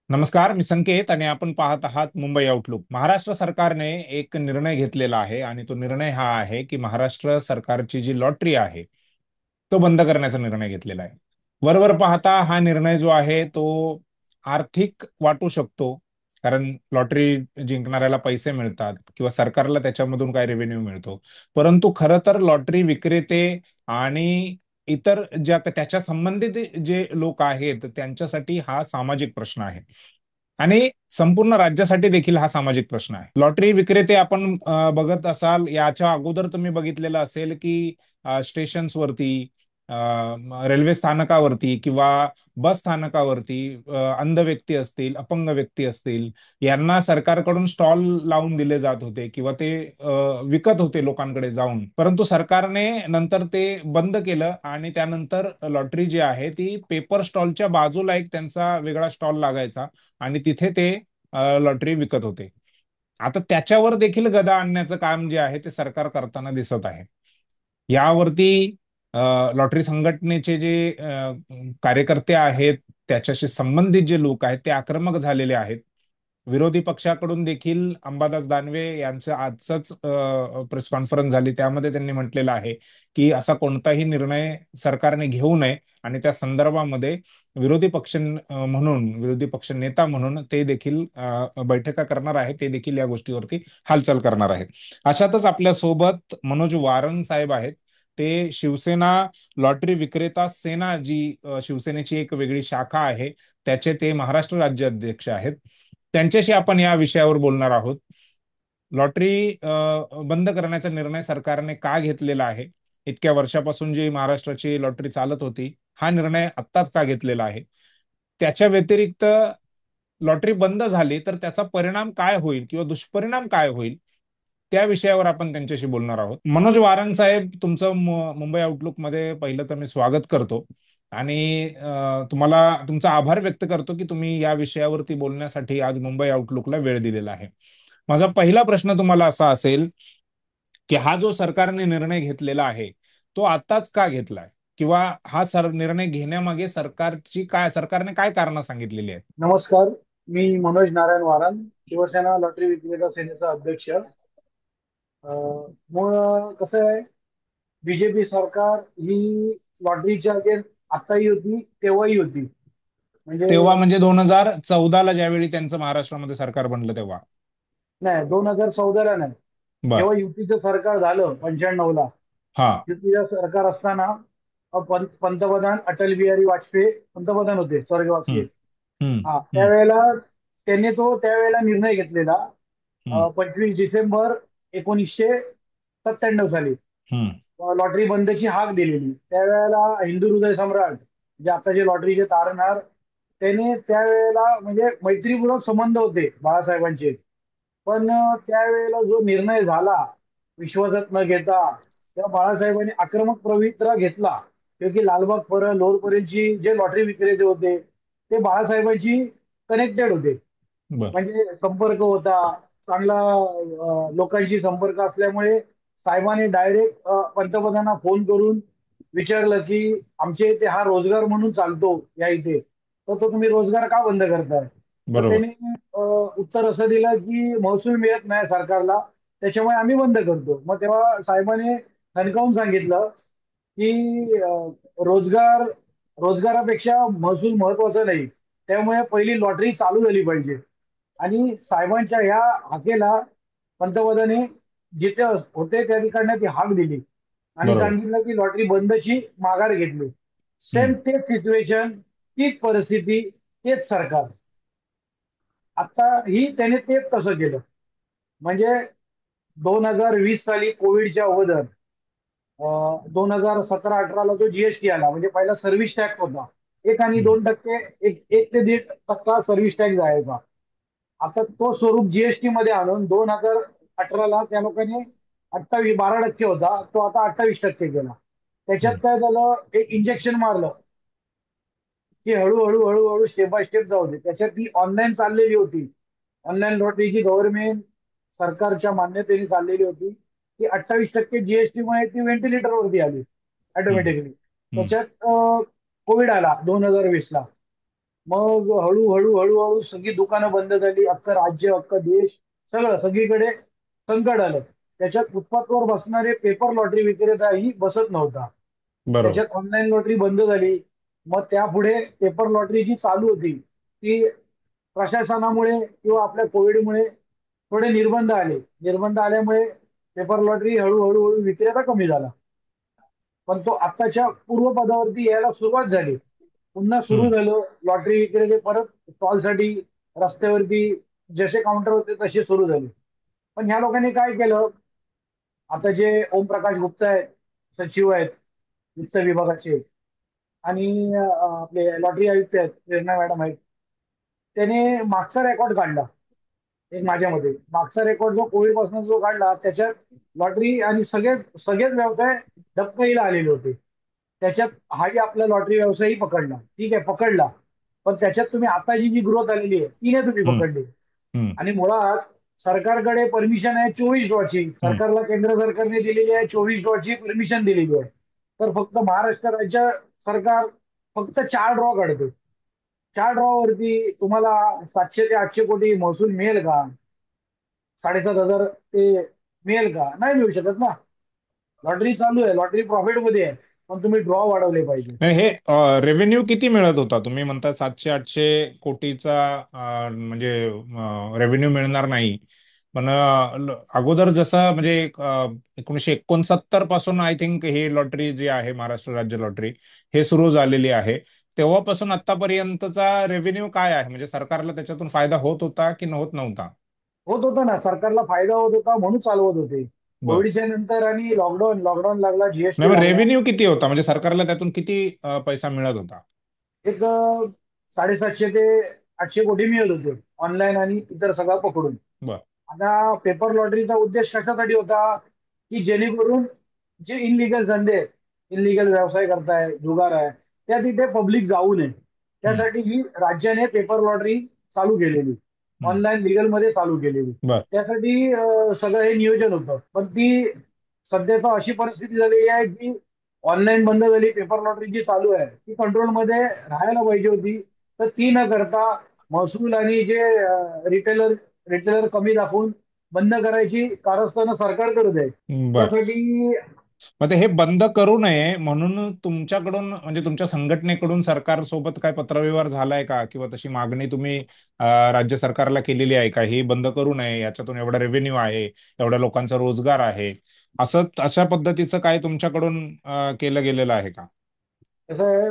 नमस्कार, मी संकेत आणि आपण पाहत आहात मुंबई आउटलुक. महाराष्ट्र सरकारने एक निर्णय घेतलेला आहे आणि तो निर्णय हा आहे की महाराष्ट्र सरकारची जी लॉटरी आहे तो बंद करण्याचा निर्णय घेतलेला आहे. वरवर पाहता हा निर्णय जो आहे तो आर्थिक वाटू शकतो, कारण लॉटरी जिंकणाऱ्याला पैसे मिळतात किंवा सरकारला त्याच्यामधून काय रेव्हेन्यू मिळतो. परंतु खरं तर लॉटरी विक्रेते आणि इतर ज्या त्याच्या संबंधित जे लोक आहेत त्यांच्यासाठी हा सामाजिक प्रश्न आहे आणि संपूर्ण राज्यासाठी देखील हा सामाजिक प्रश्न आहे. लॉटरी विक्रेते आपण बघत असाल, याच्या अगोदर तुम्ही बघितलेलं असेल की स्टेशन्सवरती, रेल्वे स्थानकावरती किंवा बस स्थानकावरती अंध व्यक्ती असतील, अपंग व्यक्ती असतील, यांना सरकारकडून स्टॉल लावून दिले जात होते किंवा ते विकत होते लोकांकडे जाऊन. परंतु सरकारने नंतर ते बंद केलं आणि त्यानंतर लॉटरी जी आहे ती पेपर स्टॉलच्या बाजूला एक त्यांचा वेगळा स्टॉल लागायचा आणि तिथे ते लॉटरी विकत होते. आता त्याच्यावर देखील गदा आणण्याचं काम जे आहे ते सरकार करताना दिसत आहे. यावरती लॉटरी संघटनेचे जे कार्यकर्ते आहेत, त्याच्याशी संबंधित जे लोक आहेत ते आक्रमक झालेले आहेत. विरोधी पक्षाकडून देखील अंबादास दानवे यांचं आजच प्रेस कॉन्फरन्स झाली, त्यामध्ये त्यांनी म्हटलेलं आहे की असा कोणताही निर्णय सरकारने घेऊ नये आणि त्या संदर्भामध्ये विरोधी पक्ष नेता म्हणून ते देखील बैठका करणार आहे, ते देखील या गोष्टीवरती हालचाल करणार आहेत. अशातच आपल्या सोबत मनोज वारंग साहेब आहेत. ते शिवसेना लॉटरी विक्रेता सेना, जी शिवसेनेची एक वेगळी शाखा आहे, त्याचे ते महाराष्ट्र राज्य अध्यक्ष आहेत. त्यांच्याशी आपण या विषयावर बोलणार आहोत. लॉटरी बंद करण्याचा निर्णय सरकारने का घेतलेला आहे, इतक्या वर्षापासून जी महाराष्ट्राची लॉटरी चालत होती, हा निर्णय आत्ताच का घेतलेला आहे, त्याच्या व्यतिरिक्त लॉटरी बंद झाली तर त्याचा परिणाम काय होईल किंवा दुष्परिणाम काय होईल, त्या विषयावर आपण त्यांच्याशी बोलणार आहोत. मनोज वारंग साहेब, तुमचं मुंबई आउटलुक मध्ये पहिलं तर मी स्वागत करतो आणि तुम्हाला तुमचा आभार व्यक्त करतो की तुम्ही या विषयावरती बोलण्यासाठी आज मुंबई आउटलुकला वेळ दिलेला आहे. माझा पहिला प्रश्न तुम्हाला असा असेल की हा जो सरकारने निर्णय घेतलेला आहे तो आताच का घेतलाय, किंवा हा निर्णय घेण्यामागे सरकारने काय कारणं सांगितलेली आहेत? नमस्कार. मी मनोज नारायण वारन, शिवसेना लॉटरी विक्रेता सेनेचा अध्यक्ष. मूळ कसं आहे, बीजेपी सरकार ही लॉटरीच्या अगेन्स्ट आताही होती, तेव्हाही होती. म्हणजे तेव्हा म्हणजे 2014ला ज्यावेळी त्यांचं महाराष्ट्रामध्ये सरकार बनलं तेव्हा? नाही, 2014ला नाही. बर. जेव्हा युतीचं सरकार झालं 95ला, हा. युतीचं सरकार असताना पंतप्रधान अटल बिहारी वाजपेयी पंतप्रधान होते, स्वर्गवासी. हम्म. हम्म. हा, हम्म. त्यावेळेला त्यांनी त्यावेळेला निर्णय घेतलेला. हम्म. 25 डिसेंबर 1997 साली हम्म. लॉटरी बंदची हाक दिलेली. त्यावेळेला हिंदू हृदय सम्राट, जे आताचे लॉटरीचे तारणहार, त्याने त्यावेळेला म्हणजे मैत्रीपूर्वक संबंध होते बाळासाहेबांचे. पण त्यावेळेला जो निर्णय झाला, विश्वासात न घेता, तेव्हा बाळासाहेबांनी आक्रमक पवित्रा घेतला. क्योंकि लालबाग परळ लोअरपर्यंतची जे लॉटरी विक्रेते होते ते बाळासाहेबांशी कनेक्टेड होते. बर. म्हणजे संपर्क होता चांगला, लोकांशी संपर्क असल्यामुळे साहेबांनी डायरेक्ट पंतप्रधानांना फोन करून विचारलं की आमच्या इथे हा रोजगार म्हणून चालतो या इथे, तर तो तुम्ही रोजगार का बंद करताय? तर बरोबर. त्यांनी उत्तर असं दिलं की महसूल मिळत नाही सरकारला, त्याच्यामुळे आम्ही बंद करतो. मग तेव्हा साहेबांनी ठणकावून सांगितलं की रोजगार रोजगारापेक्षा महसूल महत्वाचा नाही, त्यामुळे पहिली लॉटरी चालू झाली पाहिजे. आणि साहेबांच्या ह्या हाकेला पंतप्रधानांनी जिथे होते त्या ठिकाणी ती हाक दिली आणि बरोबर. सांगितलं की लॉटरी बंदची माघार घेतली. सेम हम्म. तेच सिच्युएशन, तीच परिस्थिती, तेच सरकार. आता ही त्याने तेच तसं केलं. म्हणजे 2020 साली कोविडच्या अगोदर 2017-18ला जो जीएसटी आला, म्हणजे पहिला सर्व्हिस टॅक्स होता. 1 आणि 2%, 1 ते 1.5% सर्व्हिस टॅक्स जायचा. आता तो स्वरूप जीएसटी मध्ये आणून 2018ला त्या लोकांनी 12% होता, तो आता 28% केला. त्याच्यात हम्म. काय झालं, एक इंजेक्शन मारलं की हळूहळू हळूहळू स्टेप बाय स्टेप जाऊ दे. त्याच्यात ती ऑनलाईन चाललेली होती. ऑनलाईन लॉटरीची गव्हर्नमेंट सरकारच्या मान्यतेने चाललेली होती. ती 28% जीएसटी मुळे ती व्हेंटिलेटरवरती आली हम्म. ऑटोमॅटिकली. हम्म. त्याच्यात कोविड आला 2020ला. मग हळूहळू हळूहळू सगळी दुकानं बंद झाली, अख्खं राज्य, अख्खं देश, सगळं सगळीकडे संकट आलं. त्याच्यात फुटपाथवर बसणारे पेपर लॉटरी विक्रेताही बसत नव्हता. बरोबर. त्याच्यात ऑनलाईन लॉटरी बंद झाली. मग त्यापुढे पेपर लॉटरी जी चालू होती ती प्रशासनामुळे किंवा आपल्या कोविडमुळे थोडे निर्बंध आले. निर्बंध आल्यामुळे पेपर लॉटरी हळूहळू हळू विक्रेता कमी झाला. पण तो आत्ताच्या पूर्वपदावरती यायला सुरुवात झाली. पुन्हा सुरू हम्म. झालं. लॉटरी विक्रेते परत स्टॉलसाठी रस्त्यावरती जसे काउंटर होते तसे सुरू झाले. पण ह्या लोकांनी काय केलं, आता जे ओमप्रकाश गुप्ता आहेत, सचिव आहेत वित्त विभागाचे, आणि आपले लॉटरी आयुक्त आहेत प्रेरणा मॅडम आहेत, त्याने मागचा रेकॉर्ड काढला. एक माझ्या मते मागचा रेकॉर्ड जो कोविड पासून जो काढला त्याच्यात लॉटरी आणि सगळेच सगळेच व्यवसाय डबघाईला आलेले होते. त्याच्यात हाही आपला लॉटरी व्यवसायही पकडला. ठीक आहे, पकडला. पण त्याच्यात तुम्ही आता जी ग्रोथ आलेली आहे ती नाही तुम्ही हम्म. पकडली. हम्म. आणि मुळात सरकारकडे परमिशन आहे 24 ड्रॉची. हम्म. सरकारला केंद्र सरकारने दिलेली आहे 24 ड्रॉची परमिशन दिलेली आहे. तर फक्त महाराष्ट्र राज्य सरकार फक्त 4 ड्रॉ काढते. 4 ड्रॉ वरती तुम्हाला 700 ते 800 कोटी महसूल मिळेल का? 7,500 ते मिळेल का? नाही मिळू शकत ना. लॉटरी चालू आहे, लॉटरी प्रॉफिटमध्ये आहे, पण तुम्ही ड्रॉ वाढवले पाहिजे. नाही, हे रेव्हेन्यू किती मिळत होता? तुम्ही म्हणता 700-800 कोटीचा म्हणजे रेव्हेन्यू मिळणार नाही. पण अगोदर जसं म्हणजे 1969 पासून आय थिंक हे लॉटरी जी आहे महाराष्ट्र राज्य लॉटरी हे सुरू झालेली आहे. तेव्हापासून आतापर्यंतचा रेव्हेन्यू काय आहे? म्हणजे सरकारला त्याच्यातून फायदा होत होता की होत नव्हता? होत होता ना, सरकारला फायदा होत होता म्हणून चालवत होते. बर. कोविडच्या नंतर आणि लॉकडाऊन लॉकडाऊन लागला, नाही, जीएसटी मग लागला. रेव्हेन्यू किती होता? म्हणजे सरकारला त्यातून किती पैसा मिळत होता? एक 750 ते 800 कोटी मिळत होते, ऑनलाईन आणि इतर सगळं पकडून. बर. आता पेपर लॉटरीचा उद्देश कशासाठी होता, की जेणेकरून जे इनलिगल धंदे आहेत, इनलिगल व्यवसाय करताय, जुगार आहे, त्या तिथे पब्लिक जाऊ नये. हम्म. त्यासाठी ही राज्याने पेपर लॉटरी चालू केलेली, हम्म. ऑनलाईन लिगल मध्ये चालू केलेली. बर. त्यासाठी सगळं हे नियोजन होतं. पण ती सध्याचा अशी परिस्थिती झालेली आहे की ऑनलाईन बंद झाली, पेपर लॉटरी जी चालू आहे ती कंट्रोलमध्ये राहायला पाहिजे होती. तर ती न करता महसूल आणि जे रिटेलर रिटेलर कमी दाखवून बंद करायची कारस्थानं सरकार करत आहे. बर. त्यासाठी मग ते हे बंद करू नये म्हणून तुमच्याकडून म्हणजे तुमच्या संघटनेकडून सरकार सोबत काय पत्रव्यवहार झालाय का? किंवा तशी मागणी तुम्ही राज्य सरकारला केलेली आहे का? ही बंद करू नये, याच्यातून एवढा रेव्हेन्यू आहे, एवढ्या लोकांचा रोजगार आहे, असं अशा पद्धतीचं काय तुमच्याकडून केलं गेलेलं आहे का? कसं आहे,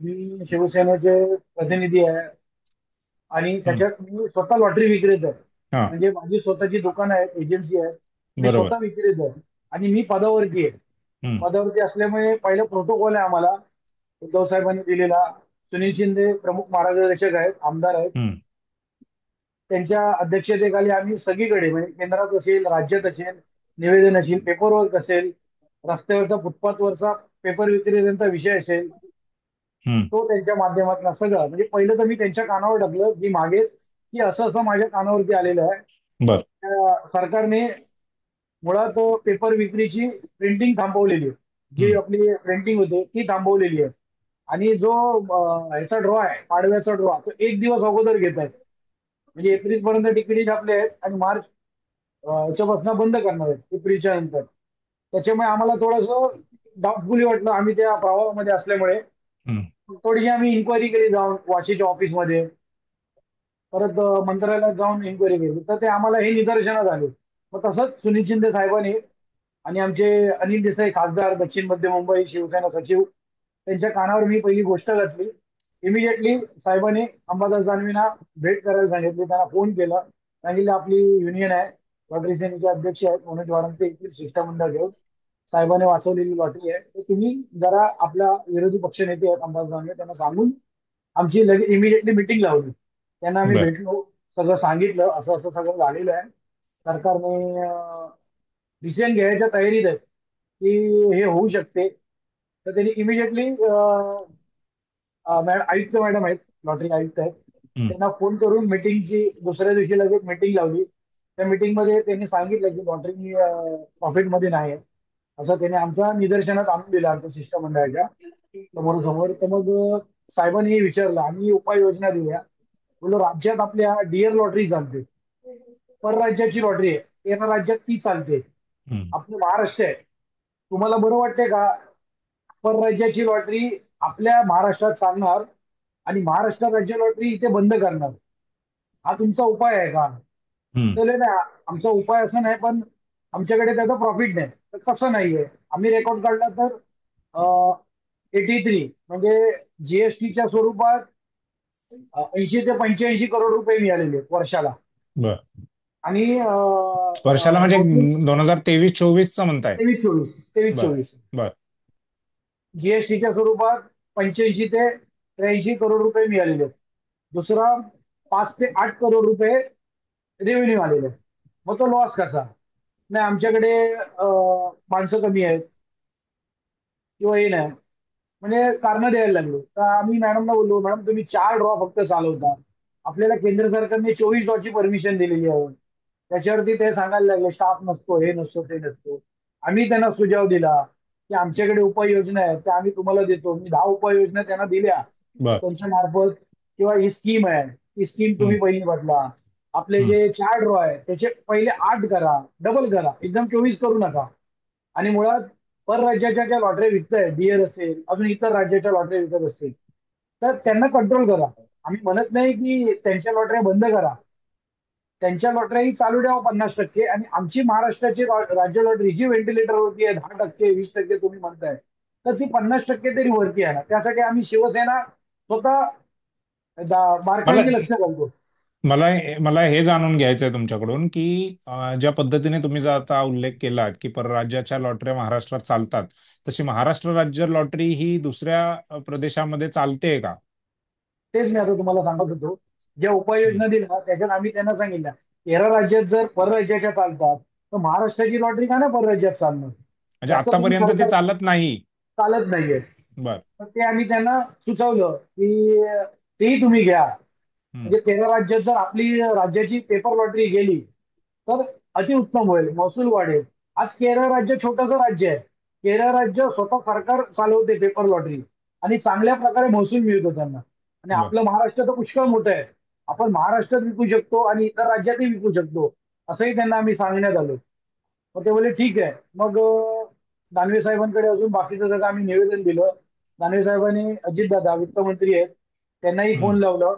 मी शिवसेनेचे प्रतिनिधी आहे आणि हम्म. त्याच्यात मी स्वतः लॉटरी विक्रेता आहे. हा. म्हणजे माझी स्वतःची दुकान आहे, एजन्सी आहे. मी बरोबर. स्वतः विक्रेता आहे आणि मी पदावरती आहे. हम्म. पदावरती असल्यामुळे पहिला प्रोटोकॉल आहे आम्हाला उद्धव साहेबांनी दिलेला. सुनील शिंदे प्रमुख मार्गदर्शक आहेत, आमदार आहेत. हम्म. त्यांच्या अध्यक्षतेखाली आम्ही सगळीकडे म्हणजे केंद्रात असेल, राज्यात असेल, निवेदन असेल, पेपरवर्क असेल, रस्त्यावरचा फुटपाथवरचा पेपर विक्रेत्यांचा विषय असेल, हम्म. तो त्यांच्या माध्यमातून सगळं म्हणजे पहिलं तर मी त्यांच्या कानावर टाकलं की मागेच की असं असं माझ्या कानावरती आलेलं आहे. बर. सरकारने मुळात पेपर विक्रीची प्रिंटिंग थांबवलेली आहे. जी हम्म. आपली प्रिंटिंग होते ती थांबवलेली आहे. आणि जो ह्याचा ड्रॉ आहे, पाडव्याचा ड्रॉ, तो एक दिवस अगोदर घेत आहेत. म्हणजे एप्रिल पर्यंत तिकिटे छापले आहेत आणि मार्च याच्यापासून बंद करणार आहेत एप्रिलच्या नंतर. त्याच्यामुळे आम्हाला थोडंसं डाऊटफुली वाटलं, आम्ही त्या प्रवाहामध्ये असल्यामुळे. हम्म. थोडीशी आम्ही इन्क्वायरी केली जाऊन वाशीच्या ऑफिसमध्ये, परत मंत्रालयात जाऊन इन्क्वायरी केली, तर ते आम्हाला हे निदर्शनास आले. मग तसंच सुनील शिंदे साहेबांनी आणि आमचे अनिल देसाई खासदार दक्षिण मध्य मुंबई शिवसेना सचिव, त्यांच्या कानावर मी पहिली गोष्ट घातली. इमिजिएटली साहेबांनी अंबादास दानवेंना भेट करायला सांगितली, त्यांना फोन केला, सांगितलं आपली युनियन आहे, लॉटरी सेनेचे अध्यक्ष आहेत मनोज वारांचे, येथील शिष्टमंडळ घेऊन साहेबांनी वाचवलेली लॉटरी आहे, तर तुम्ही जरा आपल्या विरोधी पक्षनेते आहेत अंबादास दानवे, त्यांना सांगून आमची लगेच इमिजिएटली मिटिंग लावली. त्यांना आम्ही बर. भेटलो, सगळं सांगितलं, असं असं सगळं झालेलं आहे. सरकारने डिसिजन घ्यायच्या तयारीत आहे की हे होऊ शकते. तर त्यांनी इमिजिएटली मॅडम आयुक्त मॅडम आहेत, लॉटरी आयुक्त आहेत, हम्म. त्यांना फोन करून मिटिंगची दुसऱ्या दिवशी लगेच मिटिंग लावली. त्या मिटिंगमध्ये त्यांनी सांगितलं की लॉटरी प्रॉफिटमध्ये नाही आहे, असं त्यांनी आमच्या निदर्शनात आणून दिलं आमच्या शिष्टमंडळाच्या समोर समोर. तर मग साहेबांनी विचारलं, आम्ही उपाययोजना दिल्या. बोललो राज्यात आपल्या डिअर लॉटरी चालते, परराज्याची लॉटरी आहे, एका राज्यात ती चालते. हम्म. आपलं महाराष्ट्र आहे. तुम्हाला बरं वाटतंय का परराज्याची लॉटरी आपल्या महाराष्ट्रात चालणार आणि महाराष्ट्र राज्य लॉटरी इथे बंद करणार? हा तुमचा उपाय आहे का? हम्म. तर नाही, आमचा उपाय असं नाही, पण आमच्याकडे त्याचं प्रॉफिट नाही. तर कसं नाहीये, आम्ही रेकॉर्ड काढला तर 83 म्हणजे जीएसटीच्या स्वरूपात 80 ते 85 करोड रुपये मिळालेले आहेत वर्षाला. बर. आणि वर्षाला म्हणजे महसूल 2023-24चं म्हणताय? 23-24, तेवीस बर. चोवीस बर. जीएसटीच्या स्वरूपात 85 ते 83 करोड रुपये मिळालेले आहेत. दुसरा 5 ते 8 करोड रुपये रेव्हेन्यू आलेले आहेत. मग तो लॉस कसा? नाही, आमच्याकडे माणसं कमी आहेत किंवा हे नाही, म्हणजे कारण द्यायला लागलो. तर आम्ही मॅडमला बोललो, मॅडम तुम्ही 4 ड्रॉ फक्त चालवता, आपल्याला केंद्र सरकारने 24 ड्रॉची परमिशन दिलेली आहे. त्याच्यावरती ते सांगायला लागले स्टाफ नसतो, हे नसतो, ते नसतो. आम्ही त्यांना सुझाव दिला की आमच्याकडे उपाययोजना आहेत त्या आम्ही तुम्हाला देतो. मी 10 उपाययोजना त्यांना दिल्या बर. त्यांच्या मार्फत, किंवा ही स्कीम आहे, ही स्कीम हम्म. तुम्ही पहिली बदला. आपले हम्म. जे 4 ड्रॉ आहे त्याचे पहिले 8 करा, डबल करा, एकदम 24 करू नका. आणि मुळात परराज्याच्या ज्या लॉटरी विकताय, बियर असेल, अजून इतर राज्याच्या लॉटरी विकत असतील, तर त्यांना कंट्रोल करा. आम्ही म्हणत नाही की त्यांच्या लॉटऱ्या बंद करा, त्यांच्या लॉटऱ्याही चालू द्यावं 50%. आणि आमची महाराष्ट्राची राज्य लॉटरी जी व्हेंटिलेटरवरती आहे 10%, 20% तुम्ही म्हणताय, तर ती 50% तरी वरती आहे ना. त्यासाठी आम्ही शिवसेना स्वतः मला बारकाईने लक्ष घालतो. मला मला हे जाणून घ्यायचं आहे तुमच्याकडून की ज्या पद्धतीने तुम्ही जर आता उल्लेख केलात की परराज्याच्या लॉटऱ्या महाराष्ट्रात चालतात, तशी महाराष्ट्र राज्य लॉटरी ही दुसऱ्या प्रदेशामध्ये चालते का? तेच मी आता तुम्हाला सांगत होतो. ज्या हम्म. उपाययोजना दिल्या त्याच्यात आम्ही त्यांना सांगितलं, 13 राज्यात जर परराज्याच्या चालतात, तर महाराष्ट्राची लॉटरी का ना परराज्यात चालणार? म्हणजे याचं तुम्ही आतापर्यंत ते सरकार चालत नाही? चालत नाहीये. बर. तर ते आम्ही त्यांना सुचवलं की तेही तुम्ही घ्या. हम्म. म्हणजे 13 राज्यात जर आपली राज्याची पेपर लॉटरी गेली तर अतिउत्तम होईल, महसूल वाढेल. आज केरळ राज्य छोटंसं राज्य आहे. केरळ राज्य स्वतः सरकार चालवते पेपर लॉटरी, आणि चांगल्या प्रकारे महसूल मिळतो त्यांना. आणि बर. आपलं महाराष्ट्र तर पुष्कळ मोठं आहे, आपण महाराष्ट्रात विकू शकतो आणि इतर राज्यातही विकू शकतो, असंही त्यांना आम्ही सांगण्यात आलो. मग ते बोलले ठीक आहे. मग दानवे साहेबांकडे अजून बाकीचं सगळं आम्ही निवेदन दिलं. दानवे साहेबांनी, अजितदादा वित्तमंत्री आहेत, त्यांनाही हम्म. फोन लावलं,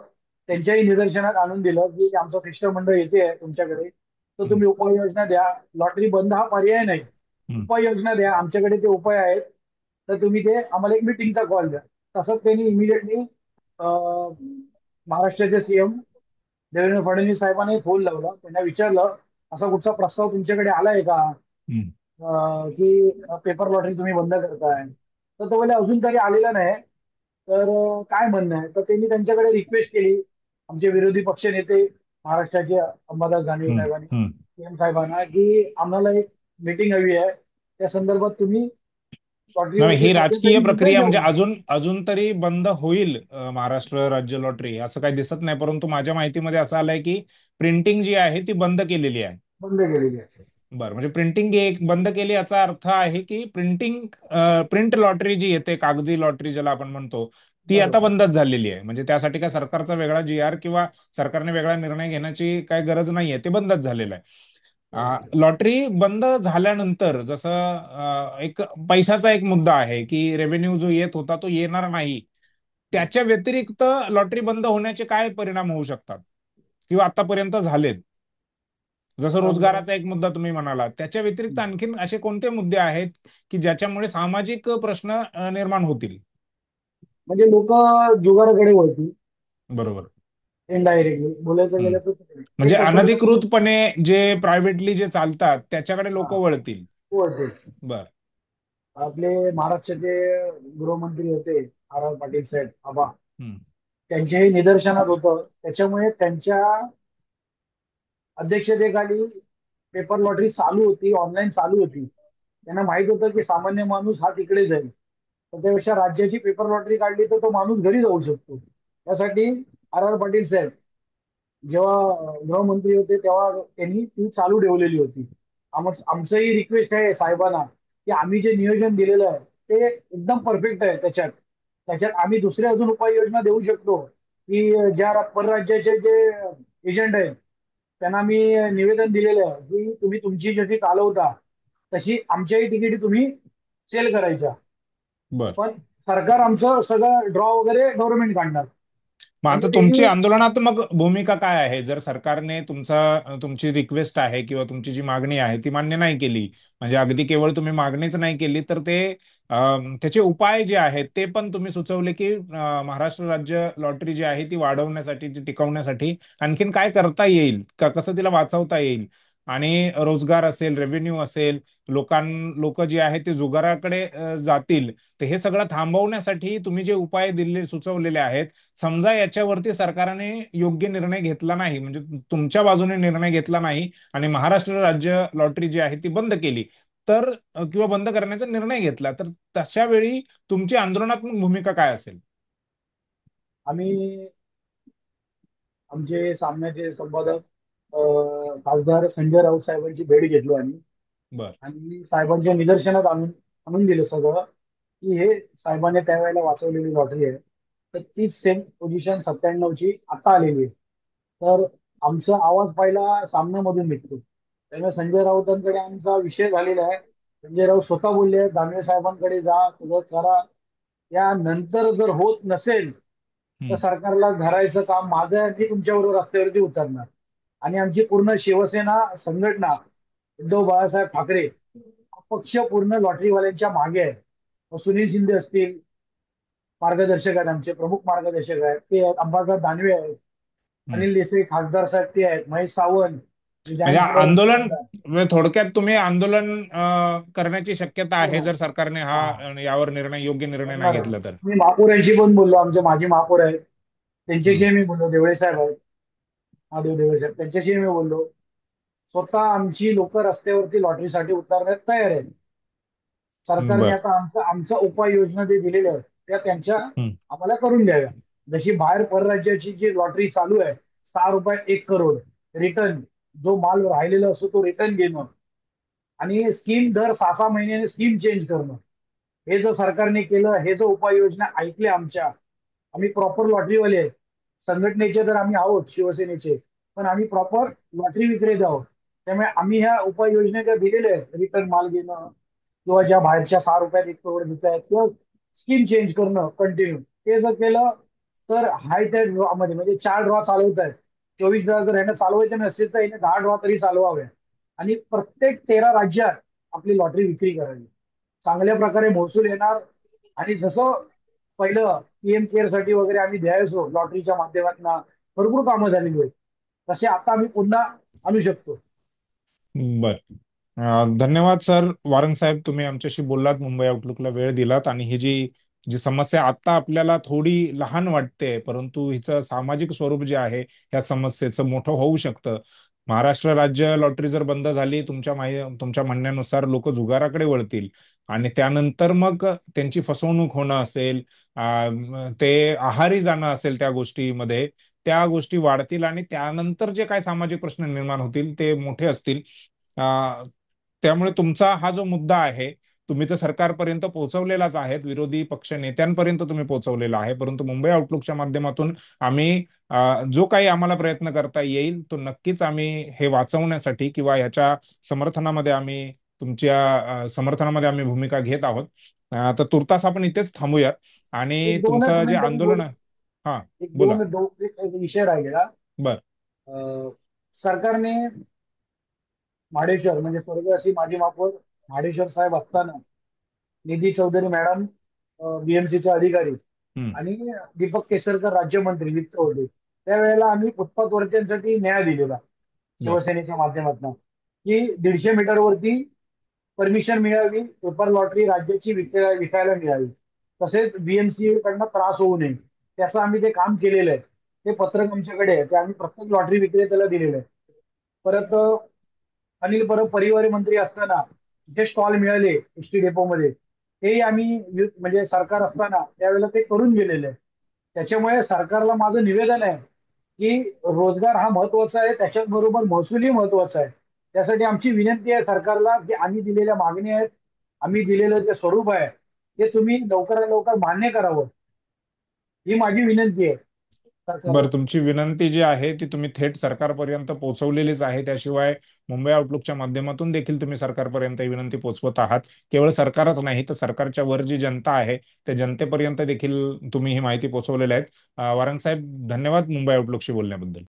त्यांच्याही निदर्शनात आणून दिलं की आमचं शिष्टमंडळ येते आहे तुमच्याकडे, तर हम्म. तुम्ही उपाययोजना द्या. लॉटरी बंद हा पर्याय नाही, हम्म. उपाययोजना द्या, आमच्याकडे ते उपाय आहेत. तर तुम्ही ते आम्हाला एक मिटिंगचा कॉल द्या. तसंच त्यांनी इमिजिएटली महाराष्ट्राचे सीएम देवेंद्र फडणवीस साहेबांनी फोन लावला, त्यांना विचारलं असा कुठचा प्रस्ताव तुमच्याकडे आलाय का, हम्म. की पेपर लॉटरी तुम्ही बंद करताय. तर तो बोले अजून तरी आलेला नाही. तर काय म्हणणं आहे, तर त्यांनी त्यांच्याकडे रिक्वेस्ट केली, आमचे विरोधी पक्ष नेते महाराष्ट्राचे अंबादास दानवे हम्म. साहेबांनी हम्म. सीएम साहेबांना, की आम्हाला एक मीटिंग हवी आहे, त्या संदर्भात तुम्ही नाही, लॉटरीवरती ही सध्या राजकीय तरी निर्णय प्रक्रिया घेऊ म्हणजे नये. अजून अजून तरी बंद होईल महाराष्ट्र राज्य लॉटरी असं काही दिसत नाही, परंतु माझ्या माहितीमध्ये असं आलंय की प्रिंटिंग जी आहे ती बंद केलेली आहे. बंद केलेली आहे. बरं, म्हणजे प्रिंटिंग एक बंद केली याचा अर्थ आहे की प्रिंट लॉटरी जी येते, कागदी लॉटरी ज्याला आपण म्हणतो, ती आता बरोबर. बंदच झालेली आहे. म्हणजे त्यासाठी काय सरकारचा वेगळा GR किंवा सरकारने वेगळा निर्णय घेण्याची काय गरज नाहीये, ते बंदच झालेलं आहे. बरोबर. लॉटरी बंद झाल्यानंतर जसं एक पैशाचा एक मुद्दा आहे की रेव्हेन्यू जो येत होता तो येणार नाही. त्याच्या व्यतिरिक्त लॉटरी बंद होण्याचे काय परिणाम होऊ शकतात किंवा आतापर्यंत झालेत? जसं अं, रोजगाराचा एक मुद्दा तुम्ही म्हणाला, त्याच्या व्यतिरिक्त आणखीन असे कोणते मुद्दे आहेत की ज्याच्यामुळे सामाजिक प्रश्न निर्माण होतील? म्हणजे लोक जुगाराकडे वळतील, बरोबर. इनडायरेक्टली बोलायचं हम्म. गेलं तर तिकडे. म्हणजे एक सरकारी अनधिकृतपणे जे प्रायव्हेटली जे चालतात त्याच्याकडे लोक वळतील. वळते. बर. आपले महाराष्ट्राचे गृहमंत्री होते आर आर पाटील साहेब आबा, हम्म. त्यांच्याही निदर्शनात होतं. त्याच्यामुळे त्यांच्या अध्यक्षतेखाली पेपर लॉटरी चालू होती, ऑनलाईन चालू होती. त्यांना माहित होतं की सामान्य माणूस हा तिकडे जाईल, तर त्यापेक्षा राज्याची पेपर लॉटरी काढली तर तो माणूस घरी जाऊ शकतो. त्यासाठी आर आर पाटील साहेब जेव्हा गृहमंत्री होते तेव्हा त्यांनी ती चालू ठेवलेली होती. आमचंही रिक्वेस्ट आहे साहेबांना की आम्ही जे नियोजन दिलेलं आहे ते एकदम परफेक्ट आहे त्याच्यात. त्याच्यात आम्ही दुसऱ्या अजून उपाययोजना देऊ शकतो, की ज्या परराज्याचे जे एजंट आहेत त्यांना मी निवेदन दिलेलं आहे की तुम्ही तुमची जशी चालवता तशी आमच्याही तिकिटी तुम्ही सेल करायच्या. बर. पण सरकार आमचं सगळं ड्रॉ वगैरे गव्हर्नमेंट काढणार. मग आता म्हणजे तुमची त्यांनी आंदोलनात्मक भूमिका काय आहे? जर सरकारने तुमची रिक्वेस्ट आहे किंवा तुमची जी मागणी आहे ती मान्य नाही केली, म्हणजे अगदी केवळ तुम्ही मागणीच नाही केली, तर त्याचे उपाय जे आहेत ते पण तुम्ही सुचवले की महाराष्ट्र राज्य लॉटरी जी आहे ती वाढवण्यासाठी, ती टिकवण्यासाठी आणखीन काय करता येईल का, कसं तिला वाचवता येईल, आणि रोजगार असेल, रेव्हेन्यू असेल, लोक जे आहेत ते जुगाराकडे जातील, तर हे सगळं थांबवण्यासाठी तुम्ही जे उपाय सुचवलेले आहेत, समजा याच्यावरती सरकारने योग्य निर्णय घेतला नाही, म्हणजे तुमच्या बाजूने निर्णय घेतला नाही आणि महाराष्ट्र राज्य लॉटरी जी आहे ती बंद केली, तर किंवा बंद करण्याचा निर्णय घेतला, तर तशा वेळी तुमची आंदोलनात्मक भूमिका काय असेल? आम्ही आमचे सामन्याचे संपादक खासदार संजय राऊत साहेबांची भेट घेतलो आम्ही. बर. आणि साहेबांच्या निदर्शनात आणून आणून दिलं सगळं, की हे साहेबांनी त्यावेळेला वाचवलेली लॉटरी आहे. तर तीच सेम पोझिशन 97ची आता आलेली आहे. तर आमचा आवाज पहिला सामन्यामधून निघतो. त्यामुळे संजय राऊतांकडे आमचा विषय झालेला आहे. संजय राऊत स्वतः बोलले दानवे साहेबांकडे जा, सगळं करा. यानंतर जर होत नसेल तर हम्म. सरकारला धरायचं काम माझं आहे, मी तुमच्याबरोबर रस्त्यावरती उतरणार. आणि आमची पूर्ण शिवसेना संघटना, उद्धव बाळासाहेब ठाकरे पक्ष पूर्ण लॉटरीवाल्यांच्या मागे आहे. मग सुनील शिंदे असतील, मार्गदर्शक आहेत आमचे प्रमुख मार्गदर्शक आहेत ते आहेत, अंबादास दानवे आहेत, हम्म. अनिल देसाई खासदार साहेब ते आहेत, महेश सावंत म्हणजे विधानसभा आंदोलन, आमदार. म्हणजे थोडक्यात तुम्ही आंदोलन करण्याची शक्यता आहे हो. जर सरकारने हा. यावर योग्य निर्णय नाही करणार घेतला तर. मी महापौरांशी पण बोललो, आमचे माजी महापौर आहेत हम्म. त्यांच्याशी मी बोललो, देवळे साहेब आहेत, महादेव देवळे साहेब त्यांच्याशी मी बोललो. स्वतः आमची लोक रस्त्यावरती लॉटरीसाठी उतरण्यात तयार आहेत. सरकारने बर. आता आमचं आमच्या उपाययोजना जे दिलेल्या आहेत त्या त्यांच्या हम्म. आम्हाला करून द्याव्या. जशी बाहेर परराज्याची जी लॉटरी चालू आहे, 6 रुपयात 1 करोड रिटर्न, जो माल राहिलेला असतो तो रिटर्न घेणं, आणि स्कीम दर 6 6 महिन्याने स्कीम चेंज करणं, हे जर सरकारने केलं, हे जर उपाययोजना ऐकल्या आमच्या, आम्ही प्रॉपर लॉटरीवाले आहेत. संघटनेचे तर आम्ही आहोत शिवसेनेचे, पण आम्ही प्रॉपर लॉटरी विक्रेते आहोत. त्यामुळे आम्ही ह्या उपाययोजना ज्या दिलेल्या आहेत, रिटर्न माल घेणं किंवा ज्या बाहेरच्या 6 रुपयात 1 करोड देत आहेत किंवा स्कीम चेंज करणं कंटिन्यू, ते जर केलं तर हाय त्या ड्रॉ मध्ये म्हणजे 4 ड्रॉ चालवत आहेत. 24 ड्रॉ जर ह्यानं चालवायचे नसतील तर ह्याने 10 ड्रॉ तरी चालवावे आणि प्रत्येक 13 राज्यात आपली लॉटरी विक्री करावी. चांगल्या प्रकारे महसूल येणार. आणि जसं पहिलं पीएम केअर साठी वगैरे आम्ही द्यायचो लॉटरीच्या माध्यमातून, भरपूर कामं झालेली आहेत, तसे आता आम्ही पुन्हा आणू शकतो. बर. धन्यवाद सर वारंग साहेब, तुम्ही आमच्याशी बोललात, मुंबई आउटलुकला वेळ दिलात, आणि ही जी जी समस्या आता आपल्याला थोडी लहान वाटते, परंतु हिचं सामाजिक स्वरूप जे आहे ह्या समस्येचं मोठं होऊ शकतं. महाराष्ट्र राज्य लॉटरी जर बंद झाली, तुमच्या म्हणण्यानुसार लोक जुगाराकडे वळतील, आणि त्यानंतर मग त्यांची फसवणूक होणं असेल, ते आहारी जाणं असेल त्या गोष्टीमध्ये, त्या गोष्टी वाढतील, आणि त्यानंतर जे काय सामाजिक प्रश्न निर्माण होतील ते मोठे असतील. अ, त्यामुळे तुमचा हा जो मुद्दा आहे, तुम्ही तर सरकारपर्यंत पोहोचवलेलाच आहे, विरोधी पक्ष नेत्यांपर्यंत तुम्ही पोहोचवलेला आहे, परंतु मुंबई आउटलुकच्या माध्यमातून आम्ही जो काही आम्हाला प्रयत्न करता येईल तो नक्कीच आम्ही हे वाचवण्यासाठी किंवा ह्याच्या समर्थनामध्ये आम्ही समर्थनामध्ये आम्ही भूमिका घेत आहोत. तर तुर्तास आपण इथेच थांबूयात, आणि एक दोनच तुमचं जे मिनिटं मी आंदोलन. बोल हा. एक बोला. दोन एक विषय राहिलेला. बर. सरकारने माडेश्वर म्हणजे स्वर्गवासी माजी महापौर माडेश्वर साहेब असताना निधी चौधरी मॅडम बीएमसीचे अधिकारी हम्म. आणि दीपक केसरकर राज्यमंत्री वित्त होते, त्यावेळेला आम्ही फुटपाथवर्तीयांसाठी न्याय दिलेला बर. शिवसेनेच्या माध्यमातून, की 150 मीटर वरती परमिशन मिळावी, पेपर लॉटरी राज्याची विकायला मिळावी, तसेच बीएमसी कडनं त्रास होऊ नये, त्याचं आम्ही ते काम केलेलं आहे. ते पत्रक आमच्याकडे आहे, ते आम्ही प्रत्येक लॉटरी विक्रेत्याला दिलेलं आहे. परत अनिल परब परिवहन मंत्री असताना जे स्टॉल मिळाले एसटी डेपोमध्ये, तेही आम्ही म्हणजे सरकार असताना त्यावेळेला ते करून गेलेले आहे. त्याच्यामुळे सरकारला माझं निवेदन आहे की रोजगार हा महत्वाचा आहे, त्याच्याबरोबर महसूलही महत्वाचा आहे. त्यासाठी आमची विनंती आहे सरकारला की आम्ही दिलेल्या मागण्या आहेत, आम्ही दिलेलं जे स्वरूप आहे ते तुम्ही लवकरात लवकर मान्य करावं. ही माझी विनंती आहे बरं, सरकारला. तुमची विनंती जी आहे ती तुम्ही थेट सरकारपर्यंत पोहोचवलेलीच आहे. त्याशिवाय मुंबई आउटलुकच्या माध्यमातून देखील तुम्ही सरकारपर्यंत ही विनंती पोहोचवत आहात. केवळ सरकारच नाही तर सरकारच्या वर जी जनता आहे त्या जनतेपर्यंत देखील तुम्ही ही माहिती पोहोचवलेली आहे. वारंग साहेब, धन्यवाद मुंबई आउटलुकशी बोलण्याबद्दल.